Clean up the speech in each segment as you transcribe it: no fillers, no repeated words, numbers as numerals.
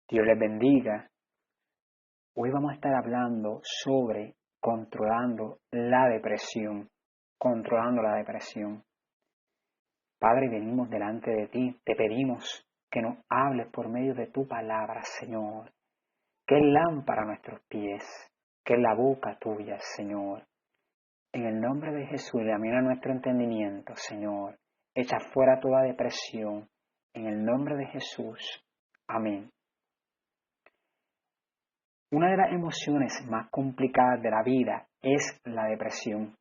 Dios les bendiga. Hoy vamos a estar hablando sobre controlando la depresión. Controlando la depresión. Padre, venimos delante de ti. Te pedimos que nos hables por medio de tu palabra, Señor. Que es lámpara a nuestros pies. Que es la boca tuya, Señor. En el nombre de Jesús, ilumina nuestro entendimiento, Señor. Echa fuera toda depresión. En el nombre de Jesús. Amén. Una de las emociones más complicadas de la vida es la depresión.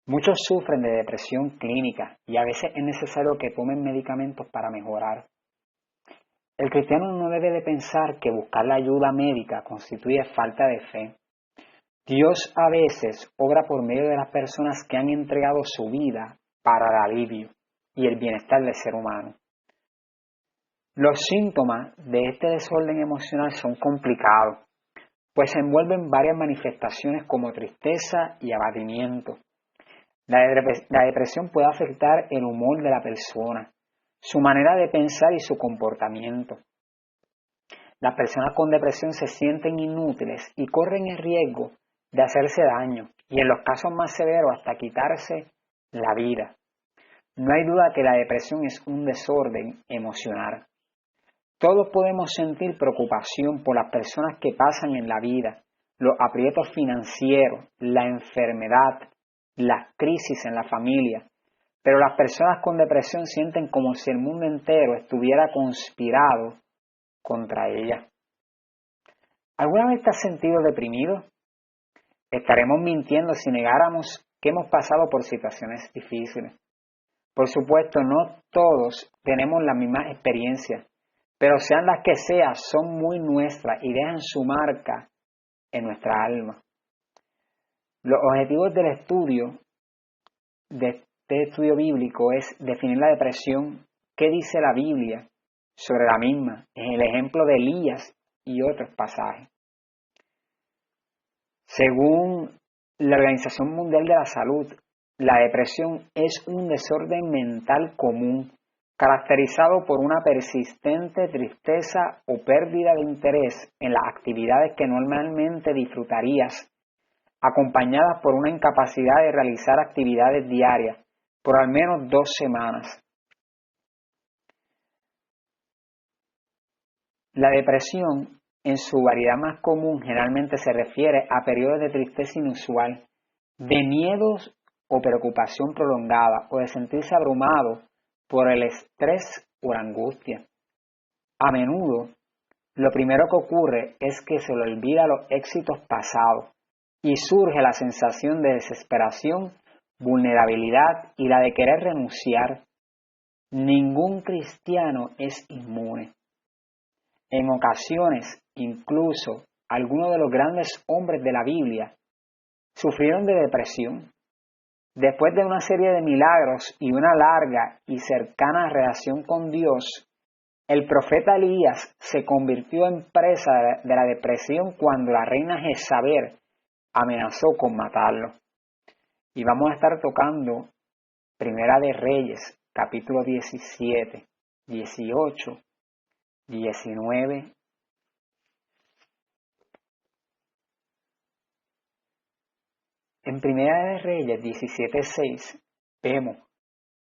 Muchos sufren de depresión clínica y a veces es necesario que tomen medicamentos para mejorar. El cristiano no debe de pensar que buscar la ayuda médica constituye falta de fe. Dios a veces obra por medio de las personas que han entregado su vida para el alivio y el bienestar del ser humano. Los síntomas de este desorden emocional son complicados, pues se envuelven varias manifestaciones como tristeza y abatimiento. La depresión puede afectar el humor de la persona, su manera de pensar y su comportamiento. Las personas con depresión se sienten inútiles y corren el riesgo de hacerse daño y en los casos más severos hasta quitarse la vida. No hay duda que la depresión es un desorden emocional. Todos podemos sentir preocupación por las personas que pasan en la vida, los aprietos financieros, la enfermedad, las crisis en la familia, pero las personas con depresión sienten como si el mundo entero estuviera conspirado contra ellas. ¿Alguna vez te has sentido deprimido? Estaremos mintiendo si negáramos que hemos pasado por situaciones difíciles. Por supuesto, no todos tenemos las mismas experiencias, pero sean las que sean, son muy nuestras y dejan su marca en nuestra alma. Los objetivos del estudio, de este estudio bíblico, es definir la depresión, qué dice la Biblia sobre la misma, en el ejemplo de Elías y otros pasajes. Según la Organización Mundial de la Salud, la depresión es un desorden mental común caracterizado por una persistente tristeza o pérdida de interés en las actividades que normalmente disfrutarías, acompañadas por una incapacidad de realizar actividades diarias por al menos 2 semanas. La depresión, en su variedad más común, generalmente se refiere a periodos de tristeza inusual, de miedos o preocupación prolongada o de sentirse abrumado por el estrés o la angustia. A menudo, lo primero que ocurre es que se le olvida los éxitos pasados y surge la sensación de desesperación, vulnerabilidad y la de querer renunciar. Ningún cristiano es inmune. En ocasiones, incluso, algunos de los grandes hombres de la Biblia sufrieron de depresión. Después de una serie de milagros y una larga y cercana relación con Dios, el profeta Elías se convirtió en presa de la depresión cuando la reina Jezabel amenazó con matarlo. Y vamos a estar tocando Primera de Reyes, capítulo 17, 18, 19. En Primera de Reyes 17:6 vemos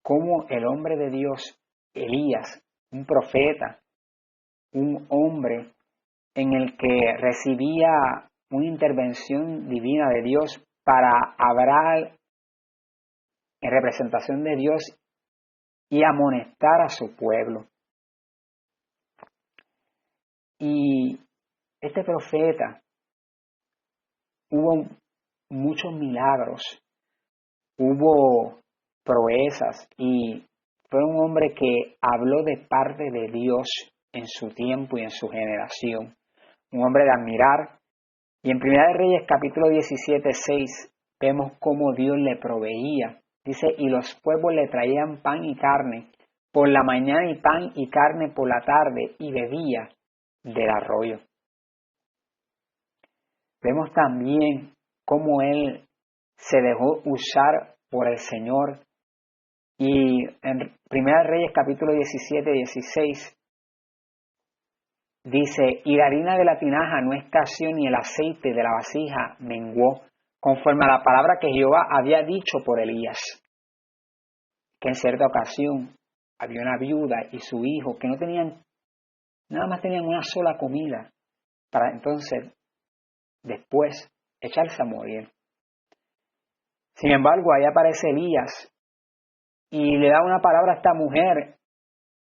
cómo el hombre de Dios, Elías, un profeta, un hombre en el que recibía una intervención divina de Dios para hablar en representación de Dios y amonestar a su pueblo. Y este profeta hubo muchos milagros, hubo proezas y fue un hombre que habló de parte de Dios en su tiempo y en su generación. Un hombre de admirar. Y en Primera de Reyes capítulo 17:6 vemos cómo Dios le proveía. Dice, y los pueblos le traían pan y carne por la mañana y pan y carne por la tarde y bebía del arroyo. Vemos también cómo él se dejó usar por el Señor. Y en Primera de Reyes capítulo 17:16 dice, y la harina de la tinaja no escaseó ni el aceite de la vasija menguó, conforme a la palabra que Jehová había dicho por Elías. Que en cierta ocasión había una viuda y su hijo que no tenían, nada más tenían una sola comida para entonces después echarse a morir. Sin embargo, ahí aparece Elías y le da una palabra a esta mujer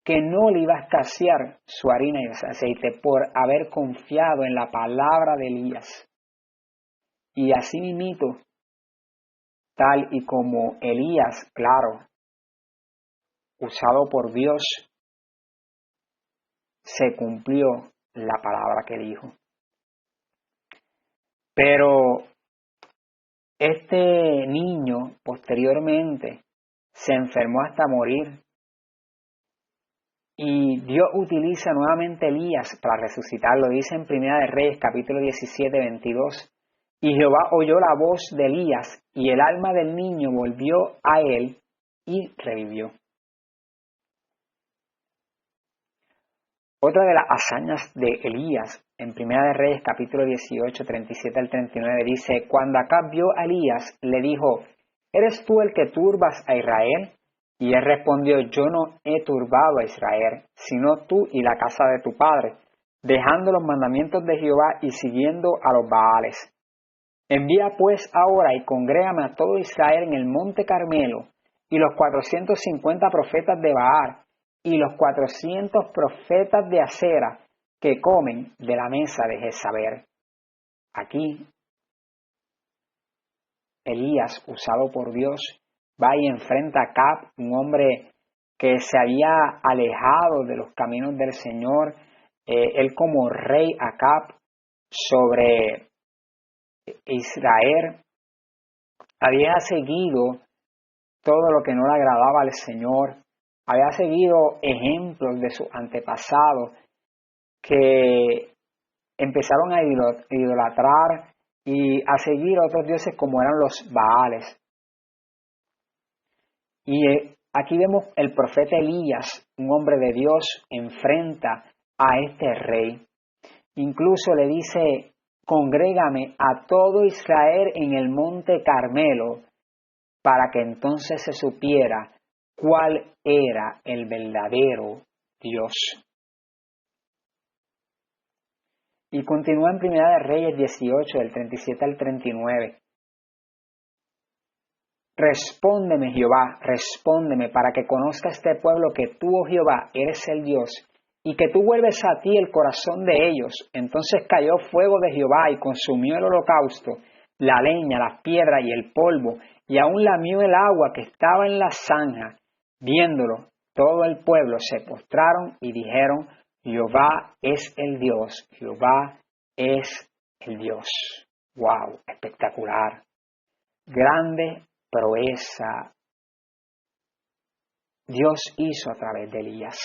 que no le iba a escasear su harina y su aceite por haber confiado en la palabra de Elías. Y así mismito, tal y como Elías, claro, usado por Dios, se cumplió la palabra que dijo. Pero este niño posteriormente se enfermó hasta morir. Y Dios utiliza nuevamente a Elías para resucitarlo. Dice en Primera de Reyes, capítulo 17, 22. Y Jehová oyó la voz de Elías, y el alma del niño volvió a él y revivió. Otra de las hazañas de Elías, en Primera de Reyes, capítulo 18, 37 al 39, dice, cuando Acab vio a Elías, le dijo, ¿eres tú el que turbas a Israel? Y él respondió, yo no he turbado a Israel, sino tú y la casa de tu padre, dejando los mandamientos de Jehová y siguiendo a los Baales. Envía pues ahora y congrégame a todo Israel en el monte Carmelo, y los 450 profetas de Baal, y los 400 profetas de Acera, que comen de la mesa de Jezabel. Aquí, Elías, usado por Dios, va y enfrenta a Acab, un hombre que se había alejado de los caminos del Señor. Él como rey Acab sobre Israel había seguido todo lo que no le agradaba al Señor, había seguido ejemplos de sus antepasados que empezaron a idolatrar y a seguir a otros dioses como eran los Baales. Y aquí vemos el profeta Elías, un hombre de Dios, enfrenta a este rey. Incluso le dice, congrégame a todo Israel en el monte Carmelo, para que entonces se supiera cuál era el verdadero Dios. Y continúa en Primera de Reyes 18, del 37 al 39. Respóndeme, Jehová, respóndeme, para que conozca este pueblo que tú, oh Jehová, eres el Dios, y que tú vuelves a ti el corazón de ellos. Entonces cayó fuego de Jehová y consumió el holocausto, la leña, las piedras y el polvo, y aún lamió el agua que estaba en la zanja. Viéndolo, todo el pueblo se postraron y dijeron, Jehová es el Dios, Jehová es el Dios. ¡Wow! Espectacular. Grande proeza Dios hizo a través de Elías.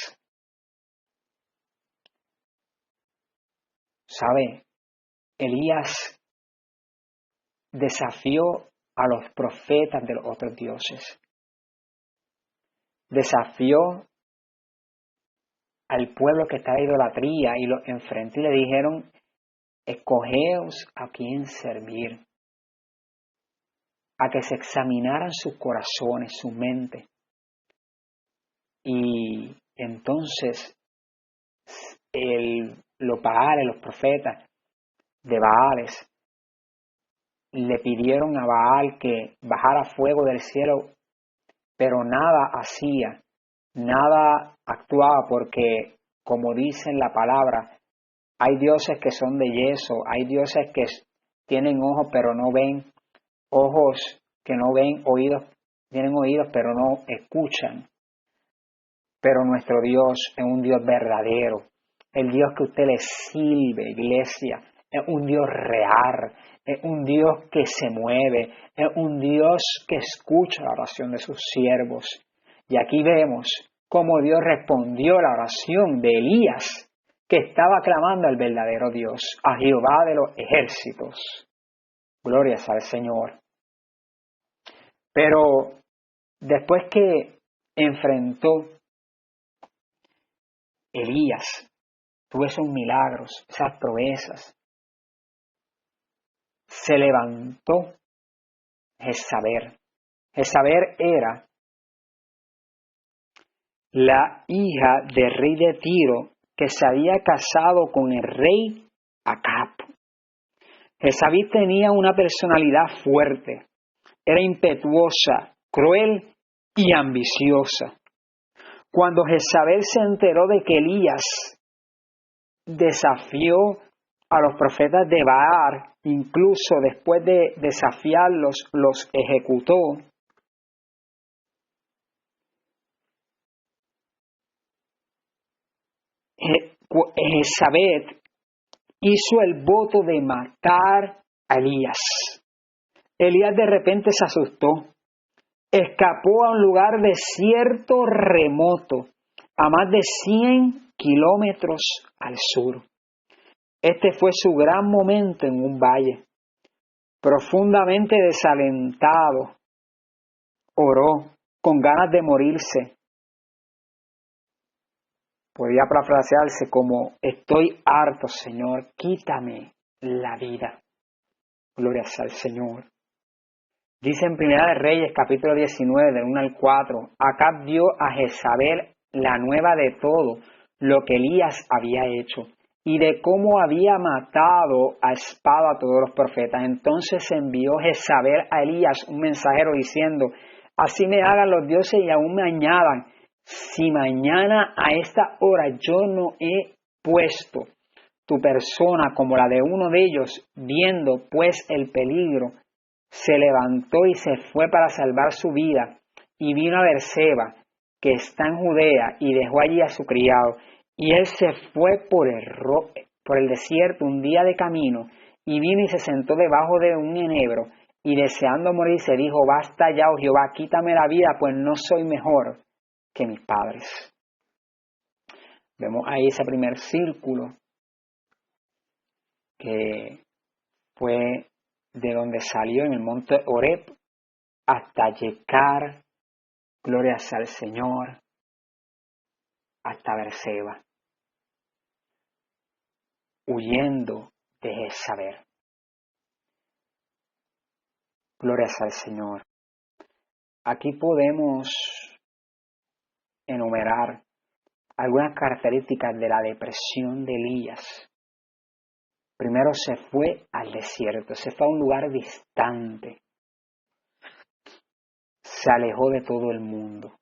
¿Sabe? Elías desafió a los profetas de los otros dioses. Desafió al pueblo que estaba en idolatría y los enfrentó y le dijeron, escogeos a quién servir. A que se examinaran sus corazones, su mente. Y entonces los Baales, los profetas de Baales, le pidieron a Baal que bajara fuego del cielo, pero nada hacía, nada actuaba, porque, como dice en la palabra, hay dioses que son de yeso, hay dioses que tienen ojos pero no ven, ojos que no ven, oídos, tienen oídos pero no escuchan. Pero nuestro Dios es un Dios verdadero, el Dios que usted le sirve, iglesia, es un Dios real, es un Dios que se mueve, es un Dios que escucha la oración de sus siervos. Y aquí vemos cómo Dios respondió a la oración de Elías, que estaba clamando al verdadero Dios, a Jehová de los ejércitos. Glorias al Señor. Pero después que enfrentó Elías tuvo esos milagros, esas proezas, se levantó Jezabel. Jezabel era la hija del rey de Tiro que se había casado con el rey Acab. Jezabel tenía una personalidad fuerte, era impetuosa, cruel y ambiciosa. Cuando Jezabel se enteró de que Elías desafió a los profetas de Baal, incluso después de desafiarlos, los ejecutó, Jezabel hizo el voto de matar a Elías. Elías de repente se asustó, escapó a un lugar desierto remoto, a más de 100 kilómetros al sur. Este fue su gran momento en un valle. Profundamente desalentado, oró con ganas de morirse. Podía parafrasearse como: estoy harto, Señor, quítame la vida. Gloria al Señor. Dice en Primera de Reyes, capítulo 19, del 1 al 4, Acab dio a Jezabel la nueva de todo lo que Elías había hecho y de cómo había matado a espada a todos los profetas. Entonces envió Jezabel a Elías un mensajero diciendo: así me hagan los dioses y aún me añadan, si mañana a esta hora yo no he puesto tu persona como la de uno de ellos, viendo pues el peligro, se levantó y se fue para salvar su vida, y vino a Berseba, que está en Judea, y dejó allí a su criado. Y él se fue por el desierto un día de camino, y vino y se sentó debajo de un enebro, y deseando morir se dijo: basta ya, oh Jehová, quítame la vida, pues no soy mejor que mis padres. Vemos ahí ese primer círculo, que fue de donde salió en el monte Horeb hasta llegar, gloria al Señor, hasta Berseba, huyendo de Jezabel. Gloria al Señor. Aquí podemos enumerar algunas características de la depresión de Elías. Primero, se fue al desierto, se fue a un lugar distante, se alejó de todo el mundo.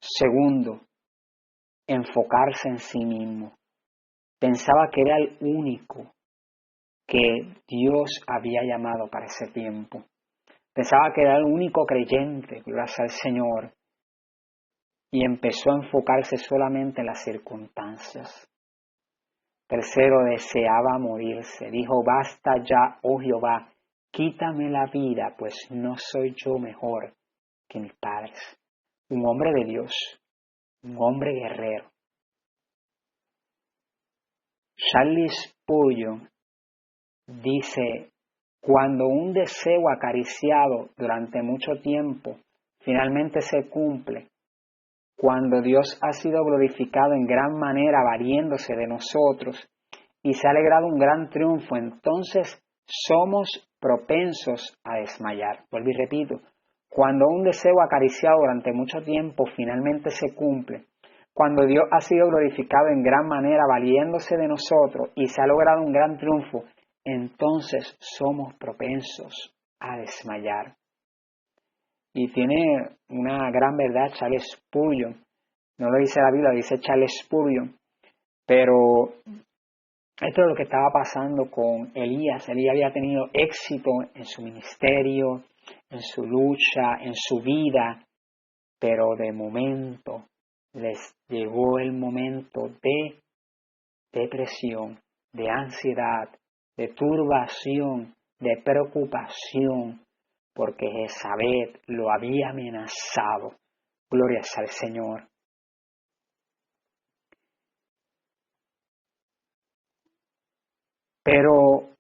Segundo, enfocarse en sí mismo. Pensaba que era el único que Dios había llamado para ese tiempo. Pensaba que era el único creyente, gracias al Señor, y empezó a enfocarse solamente en las circunstancias. Tercero, deseaba morirse. Dijo: basta ya, oh Jehová, quítame la vida, pues no soy yo mejor que mis padres. Un hombre de Dios, un hombre guerrero. Charles Spurgeon dice: cuando un deseo acariciado durante mucho tiempo finalmente se cumple, cuando Dios ha sido glorificado en gran manera valiéndose de nosotros y se ha alegrado un gran triunfo, entonces somos propensos a desmayar. Vuelvo y repito: cuando un deseo acariciado durante mucho tiempo finalmente se cumple, cuando Dios ha sido glorificado en gran manera valiéndose de nosotros y se ha logrado un gran triunfo, entonces somos propensos a desmayar. Y tiene una gran verdad Charles Spurgeon. No lo dice la Biblia, lo dice Charles Spurgeon. Pero esto es lo que estaba pasando con Elías. Elías había tenido éxito en su ministerio, en su lucha, en su vida, pero de momento les llegó el momento de depresión, de ansiedad, de turbación, de preocupación, porque Jezabel lo había amenazado. Gloria al Señor. Pero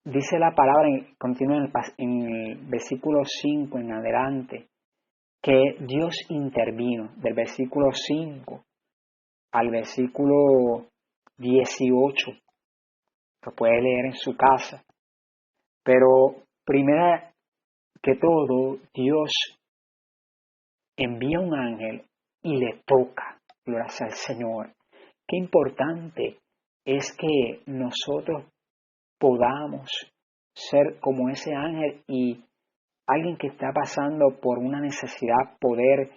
dice la palabra, continúa en el versículo 5 en adelante, que Dios intervino. Del versículo 5 al versículo 18. Lo puede leer en su casa. Pero primero que todo, Dios envía un ángel y le toca. Gloria al Señor. Qué importante es que nosotros podamos ser como ese ángel y alguien que está pasando por una necesidad, poder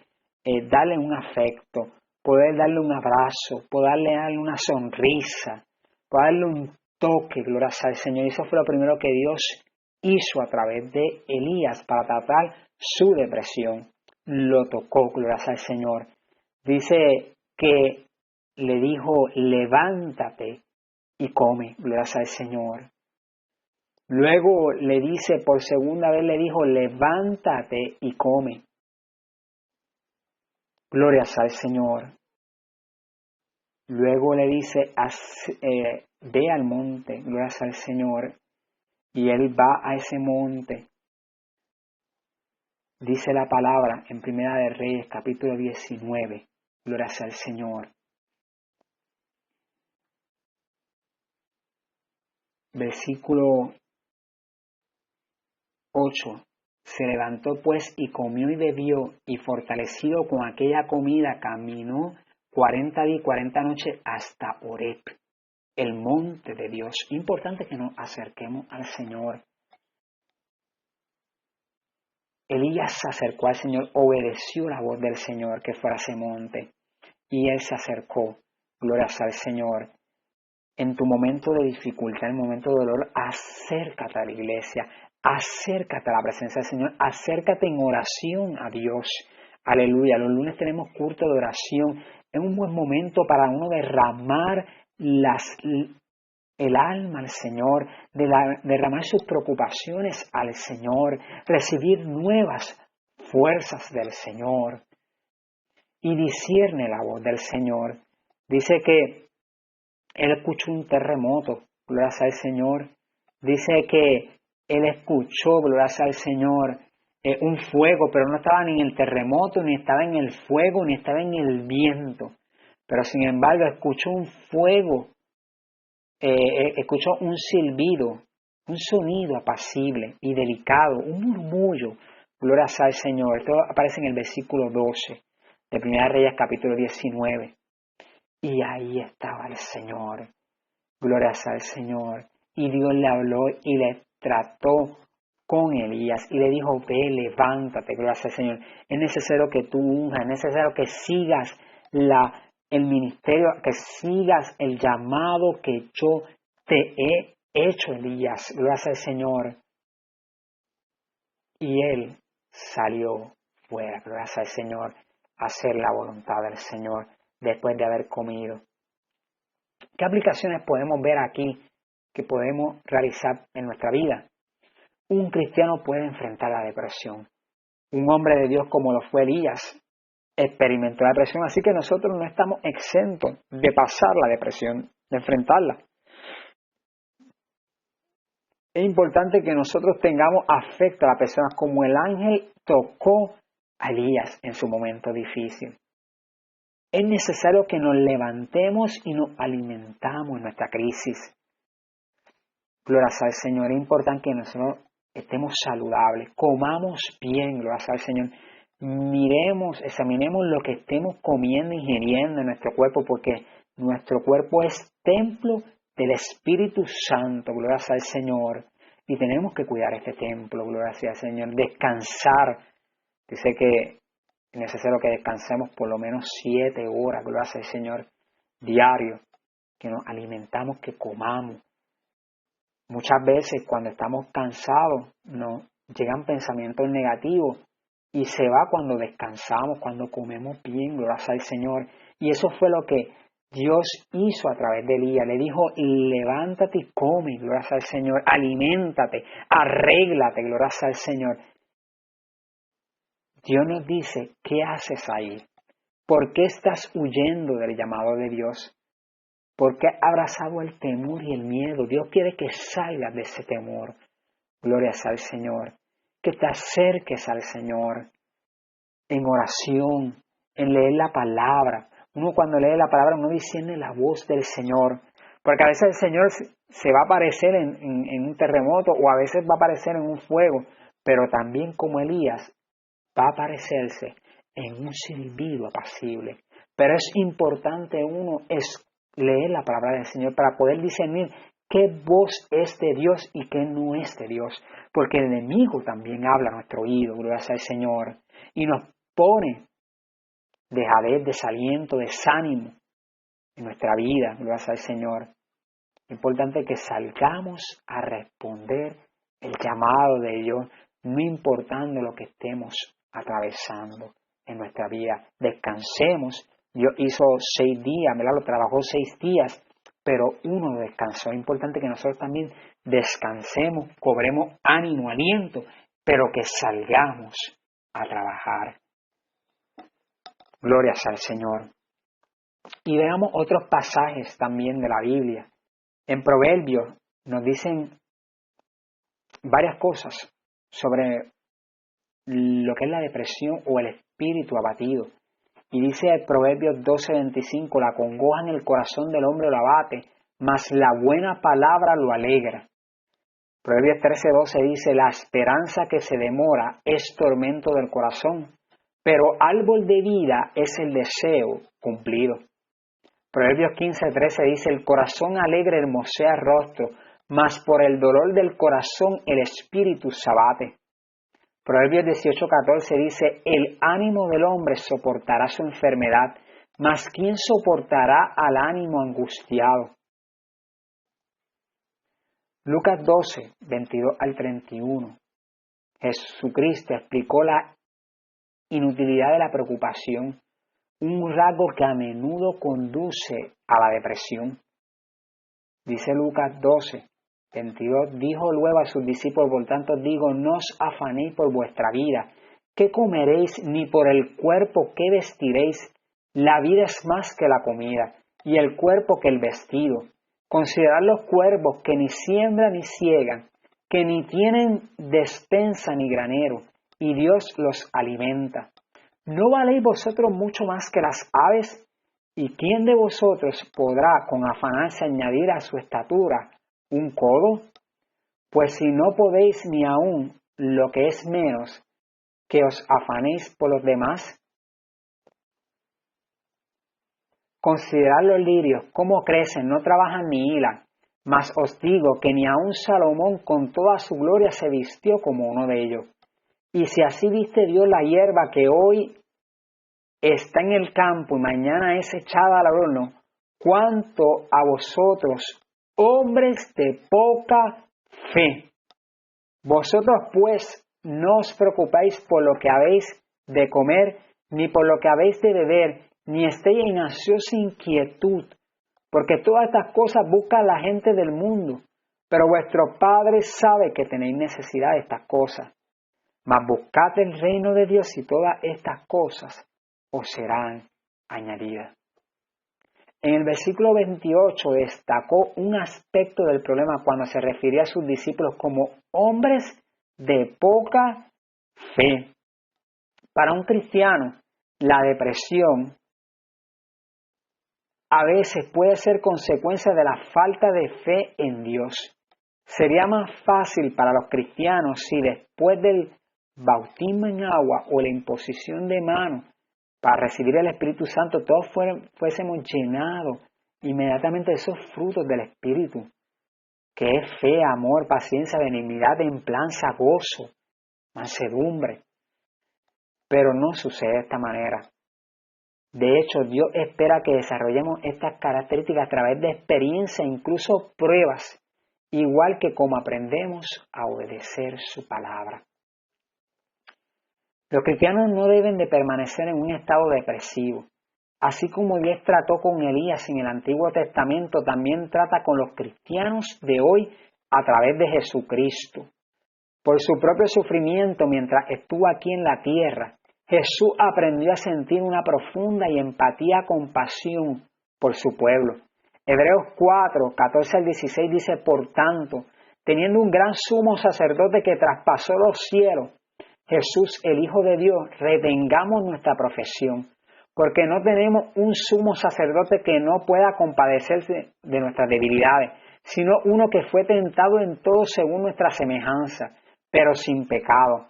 darle un afecto, poder darle un abrazo, poder darle una sonrisa, poder darle un toque, gloria al Señor. Y eso fue lo primero que Dios hizo a través de Elías para tratar su depresión. Lo tocó, gloria al Señor. Dice que le dijo, levántate y come, gloria al Señor. Luego le dice, por segunda vez le dijo, levántate y come. Gloria al Señor. Luego le dice, ve al monte, gloria al Señor. Y él va a ese monte. Dice la palabra en Primera de Reyes, capítulo 19. Gloria al Señor. Versículo 8. Se levantó pues y comió y bebió, y fortalecido con aquella comida caminó 40 días y 40 noches hasta Horeb, el monte de Dios. Importante que nos acerquemos al Señor. Elías se acercó al Señor, obedeció la voz del Señor que fuera a ese monte, y él se acercó. Gloria al Señor. En tu momento de dificultad, en el momento de dolor, acércate a la iglesia, acércate a la presencia del Señor, acércate en oración a Dios. Aleluya. Los lunes tenemos culto de oración. Es un buen momento para uno derramar el alma al Señor, derramar sus preocupaciones al Señor, recibir nuevas fuerzas del Señor. Y discierne la voz del Señor. Dice que él escuchó un terremoto, gloria al Señor. Dice que él escuchó, gloria al Señor, un fuego, pero no estaba ni en el terremoto, ni estaba en el fuego, ni estaba en el viento. Pero sin embargo escuchó un fuego, escuchó un silbido, un sonido apacible y delicado, un murmullo, gloria al Señor. Esto aparece en el versículo 12 de Primera Reyes, capítulo 19. Y ahí estaba el Señor. Gloria al Señor. Y Dios le habló y le trató con Elías y le dijo, ve, levántate, gloria al Señor. Es necesario que tú unjas, es necesario que sigas el ministerio, que sigas el llamado que yo te he hecho, Elías. Gloria al Señor. Y él salió fuera, gloria al Señor, a hacer la voluntad del Señor después de haber comido. ¿Qué aplicaciones podemos ver aquí que podemos realizar en nuestra vida? Un cristiano puede enfrentar la depresión. Un hombre de Dios como lo fue Elías experimentó la depresión, así que nosotros no estamos exentos de pasar la depresión, de enfrentarla. Es importante que nosotros tengamos afecto a las personas como el ángel tocó a Elías en su momento difícil. Es necesario que nos levantemos y nos alimentamos en nuestra crisis. Gloria al Señor. Es importante que nosotros estemos saludables, comamos bien, gloria al Señor. Examinemos lo que estemos comiendo, ingiriendo en nuestro cuerpo, porque nuestro cuerpo es templo del Espíritu Santo, gloria al Señor. Y tenemos que cuidar este templo, gloria al Señor. Descansar. Dice que es necesario que descansemos por lo menos 7 horas, gloria al Señor, diario, que nos alimentamos, que comamos. Muchas veces cuando estamos cansados nos llegan pensamientos negativos y se va cuando descansamos, cuando comemos bien, gloria al Señor. Y eso fue lo que Dios hizo a través de Elías. Le dijo, levántate y come, gloria al Señor, aliméntate, arréglate, gloria al Señor. Dios nos dice, ¿qué haces ahí? ¿Por qué estás huyendo del llamado de Dios? ¿Por qué has abrazado el temor y el miedo? Dios quiere que salgas de ese temor. Gloria al Señor. Que te acerques al Señor en oración, en leer la palabra. Uno cuando lee la palabra, uno discierne la voz del Señor. Porque a veces el Señor se va a aparecer en un terremoto o a veces va a aparecer en un fuego, pero también como Elías va a aparecerse en un silbido apacible. Pero es importante uno es leer la palabra del Señor para poder discernir qué voz es de Dios y qué no es de Dios. Porque el enemigo también habla a nuestro oído, gloria sea el Señor, y nos pone dejadez, desaliento, desánimo en nuestra vida, gloria sea el Señor. Es importante que salgamos a responder el llamado de Dios, no importando lo que estemos atravesando en nuestra vida. Descansemos. Dios hizo 6 días, ¿verdad? Lo trabajó 6 días, pero uno descansó. Es importante que nosotros también descansemos, cobremos ánimo, aliento, pero que salgamos a trabajar. Gloria al Señor. Y veamos otros pasajes también de la Biblia. En Proverbios nos dicen varias cosas sobre lo que es la depresión o el espíritu abatido. Y dice el Proverbios 12:25, la congoja en el corazón del hombre lo abate, mas la buena palabra lo alegra. Proverbios 13:12 dice, la esperanza que se demora es tormento del corazón, pero árbol de vida es el deseo cumplido. Proverbios 15:13 dice, el corazón alegre hermosea el rostro, mas por el dolor del corazón el espíritu se abate. Proverbios 18:14 dice, el ánimo del hombre soportará su enfermedad, mas ¿quién soportará al ánimo angustiado? Lucas 12:22 al 31. Jesucristo explicó la inutilidad de la preocupación, un rasgo que a menudo conduce a la depresión. Dice Lucas 12:22, dijo luego a sus discípulos, por tanto digo, no os afanéis por vuestra vida, qué comeréis, ni por el cuerpo qué vestiréis. La vida es más que la comida, y el cuerpo que el vestido. Considerad los cuervos que ni siembran ni ciegan, que ni tienen despensa ni granero, y Dios los alimenta. ¿No valéis vosotros mucho más que las aves? ¿Y quién de vosotros podrá con afanarse añadir a su estatura un codo? Pues si no podéis ni aun lo que es menos, que os afanéis por los demás. Considerad los lirios, cómo crecen, no trabajan ni hilan, mas os digo que ni aun Salomón con toda su gloria se vistió como uno de ellos. Y si así viste Dios la hierba que hoy está en el campo y mañana es echada al horno, ¿cuánto a vosotros, hombres de poca fe? Vosotros pues no os preocupéis por lo que habéis de comer, ni por lo que habéis de beber, ni estéis en ansiosa inquietud, porque todas estas cosas busca la gente del mundo, pero vuestro Padre sabe que tenéis necesidad de estas cosas. Mas buscad el reino de Dios y todas estas cosas os serán añadidas. En el versículo 28 destacó un aspecto del problema cuando se refería a sus discípulos como hombres de poca fe. Para un cristiano, la depresión a veces puede ser consecuencia de la falta de fe en Dios. Sería más fácil para los cristianos si después del bautismo en agua o la imposición de manos para recibir el Espíritu Santo, todos fuésemos llenados inmediatamente de esos frutos del Espíritu, que es fe, amor, paciencia, benignidad, templanza, gozo, mansedumbre. Pero no sucede de esta manera. De hecho, Dios espera que desarrollemos estas características a través de experiencia, incluso pruebas, igual que como aprendemos a obedecer su palabra. Los cristianos no deben de permanecer en un estado depresivo. Así como Dios trató con Elías en el Antiguo Testamento, también trata con los cristianos de hoy a través de Jesucristo. Por su propio sufrimiento mientras estuvo aquí en la tierra, Jesús aprendió a sentir una profunda y empatía, compasión por su pueblo. Hebreos 4:14 al 16 dice, por tanto, teniendo un gran sumo sacerdote que traspasó los cielos, Jesús, el Hijo de Dios, retengamos nuestra profesión, porque no tenemos un sumo sacerdote que no pueda compadecerse de nuestras debilidades, sino uno que fue tentado en todo según nuestra semejanza, pero sin pecado.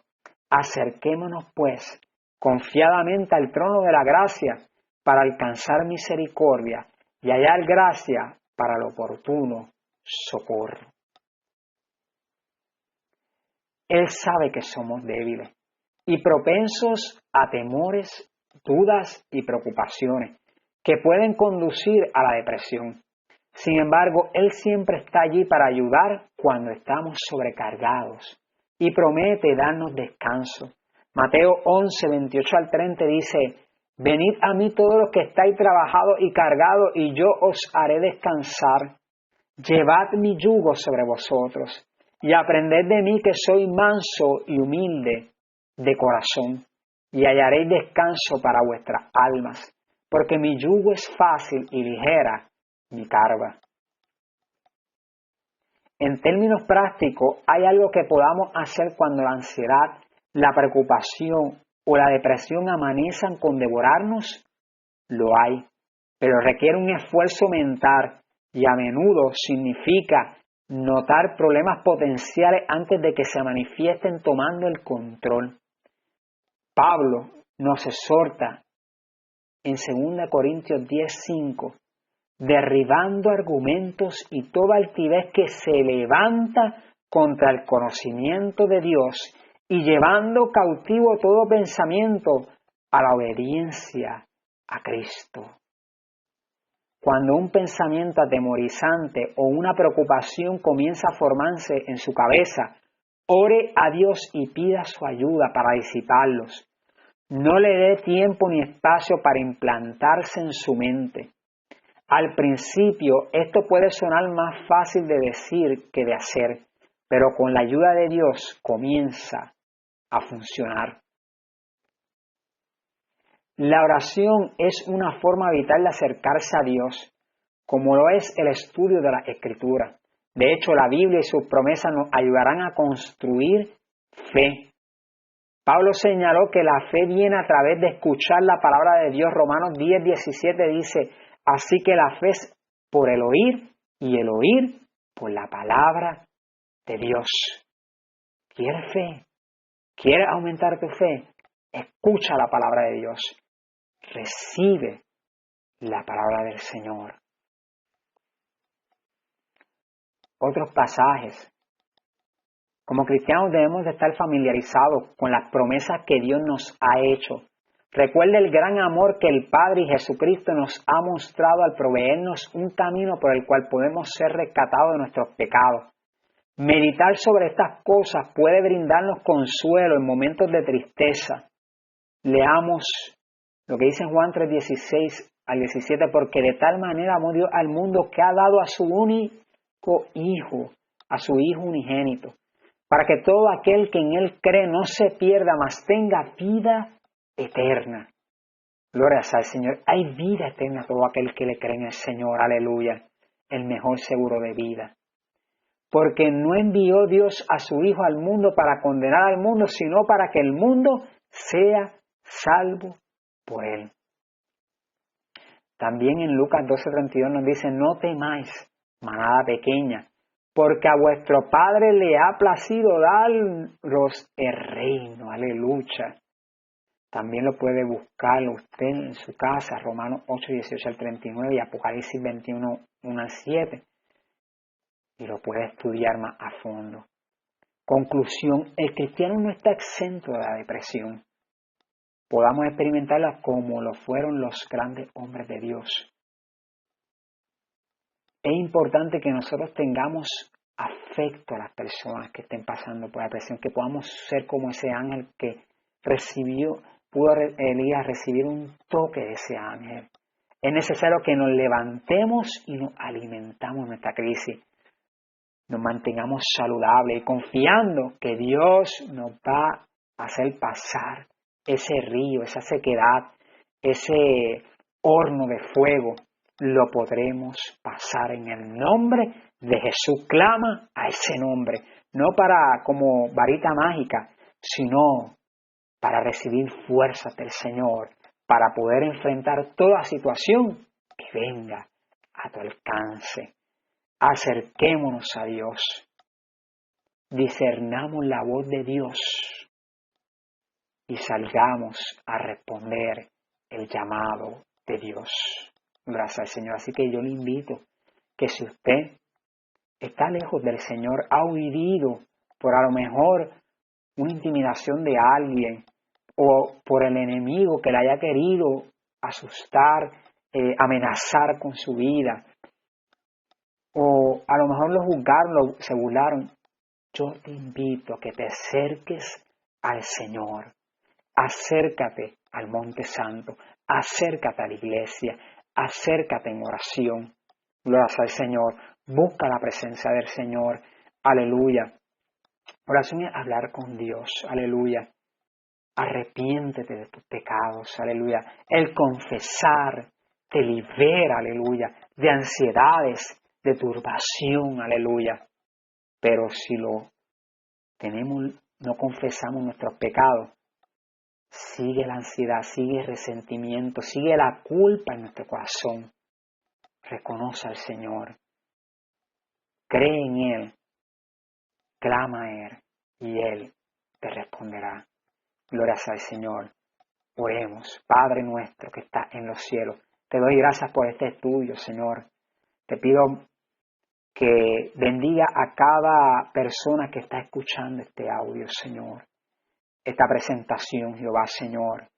Acerquémonos, pues, confiadamente al trono de la gracia para alcanzar misericordia y hallar gracia para el oportuno socorro. Él sabe que somos débiles y propensos a temores, dudas y preocupaciones que pueden conducir a la depresión. Sin embargo, Él siempre está allí para ayudar cuando estamos sobrecargados y promete darnos descanso. Mateo 11, 28 al 30 dice: venid a mí todos los que estáis trabajados y cargados, y yo os haré descansar. Llevad mi yugo sobre vosotros, y aprended de mí que soy manso y humilde de corazón, y hallaréis descanso para vuestras almas, porque mi yugo es fácil y ligera mi carga. En términos prácticos, ¿hay algo que podamos hacer cuando la ansiedad, la preocupación o la depresión amenazan con devorarnos? Lo hay, pero requiere un esfuerzo mental y a menudo significa notar problemas potenciales antes de que se manifiesten tomando el control. Pablo nos exhorta en 2 Corintios 10:5, derribando argumentos y toda altivez que se levanta contra el conocimiento de Dios y llevando cautivo todo pensamiento a la obediencia a Cristo. Cuando un pensamiento atemorizante o una preocupación comienza a formarse en su cabeza, ore a Dios y pida su ayuda para disiparlos. No le dé tiempo ni espacio para implantarse en su mente. Al principio, esto puede sonar más fácil de decir que de hacer, pero con la ayuda de Dios comienza a funcionar. La oración es una forma vital de acercarse a Dios, como lo es el estudio de la Escritura. De hecho, la Biblia y sus promesas nos ayudarán a construir fe. Pablo señaló que la fe viene a través de escuchar la palabra de Dios. Romanos 10:17 dice: así que la fe es por el oír y el oír por la palabra de Dios. ¿Quieres fe? ¿Quieres aumentar tu fe? Escucha la palabra de Dios. Recibe la palabra del Señor. Otros pasajes. Como cristianos debemos de estar familiarizados con las promesas que Dios nos ha hecho. Recuerda el gran amor que el Padre y Jesucristo nos ha mostrado al proveernos un camino por el cual podemos ser rescatados de nuestros pecados. Meditar sobre estas cosas puede brindarnos consuelo en momentos de tristeza. Leamos lo que dice Juan 3:16 al 17, porque de tal manera amó Dios al mundo que ha dado a su único Hijo, a su Hijo unigénito, para que todo aquel que en Él cree no se pierda, mas tenga vida eterna. Gloria al Señor. Hay vida eterna a todo aquel que le cree en el Señor. Aleluya. El mejor seguro de vida. Porque no envió Dios a su Hijo al mundo para condenar al mundo, sino para que el mundo sea salvo por Él. También en Lucas 12:32 nos dice: no temáis, manada pequeña, porque a vuestro Padre le ha placido daros el reino. Aleluya. También lo puede buscar usted en su casa, Romanos 8:18 al 39 y Apocalipsis 21:1 al 7. Y lo puede estudiar más a fondo. Conclusión: el cristiano no está exento de la depresión. Podamos experimentarla como lo fueron los grandes hombres de Dios. Es importante que nosotros tengamos afecto a las personas que estén pasando por la depresión, que podamos ser como ese ángel que pudo Elías recibir un toque de ese ángel. Es necesario que nos levantemos y nos alimentamos en nuestra crisis. Nos mantengamos saludables y confiando que Dios nos va a hacer pasar ese río, esa sequedad, ese horno de fuego. Lo podremos pasar en el nombre de Jesús. Clama a ese nombre, no para como varita mágica, sino para recibir fuerzas del Señor, para poder enfrentar toda situación que venga a tu alcance. Acerquémonos a Dios. Discernamos la voz de Dios y salgamos a responder el llamado de Dios. Gracias al Señor. Así que yo le invito que si usted está lejos del Señor, ha vivido por a lo mejor una intimidación de alguien o por el enemigo que le haya querido asustar, amenazar con su vida, o a lo mejor lo juzgaron, se burlaron, yo te invito a que te acerques al Señor. Acércate al Monte Santo, acércate a la iglesia, acércate en oración. Gloria al Señor, busca la presencia del Señor, aleluya. Oración es hablar con Dios, aleluya. Arrepiéntete de tus pecados, aleluya. El confesar te libera, aleluya, de ansiedades, de turbación, aleluya. Pero si no confesamos nuestros pecados, sigue la ansiedad, sigue el resentimiento, sigue la culpa en nuestro corazón. Reconoce al Señor, cree en Él, clama a Él y Él te responderá. Gloria al Señor. Oremos. Padre nuestro que está en los cielos, te doy gracias por este estudio, Señor. Te pido que bendiga a cada persona que está escuchando este audio, Señor. Esta presentación, Jehová, Señor.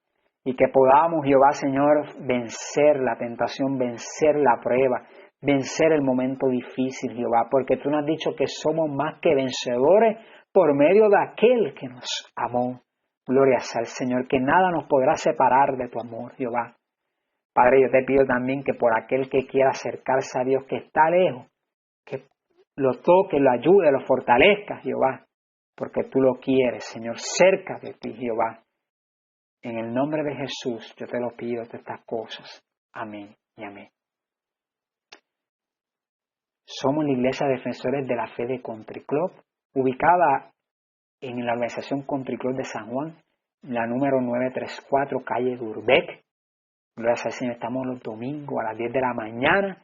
Y que podamos, Jehová, Señor, vencer la tentación, vencer la prueba, vencer el momento difícil, Jehová. Porque tú nos has dicho que somos más que vencedores por medio de aquel que nos amó. Gloria al Señor, que nada nos podrá separar de tu amor, Jehová. Padre, yo te pido también que por aquel que quiera acercarse a Dios, que está lejos, que lo toque, lo ayude, lo fortalezca, Jehová. Porque tú lo quieres, Señor, cerca de ti, Jehová. En el nombre de Jesús, yo te lo pido de estas cosas. Amén y amén. Somos la Iglesia Defensores de la Fe de Country Club, ubicada en la organización Country Club de San Juan, la número 934, calle Durbec. Gracias al Señor, estamos los domingos a las 10 de la mañana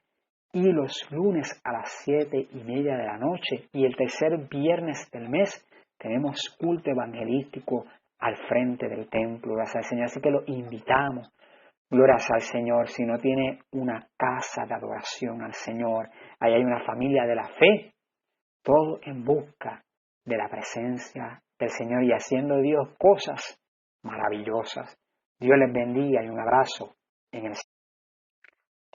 y los lunes a las 7:30 de la noche. Y el tercer viernes del mes tenemos culto evangelístico al frente del templo. Gracias al Señor, así que lo invitamos. Glorias al Señor. Si no tiene una casa de adoración al Señor, ahí hay una familia de la fe, todo en busca de la presencia del Señor y haciendo Dios cosas maravillosas. Dios les bendiga y un abrazo en el Señor.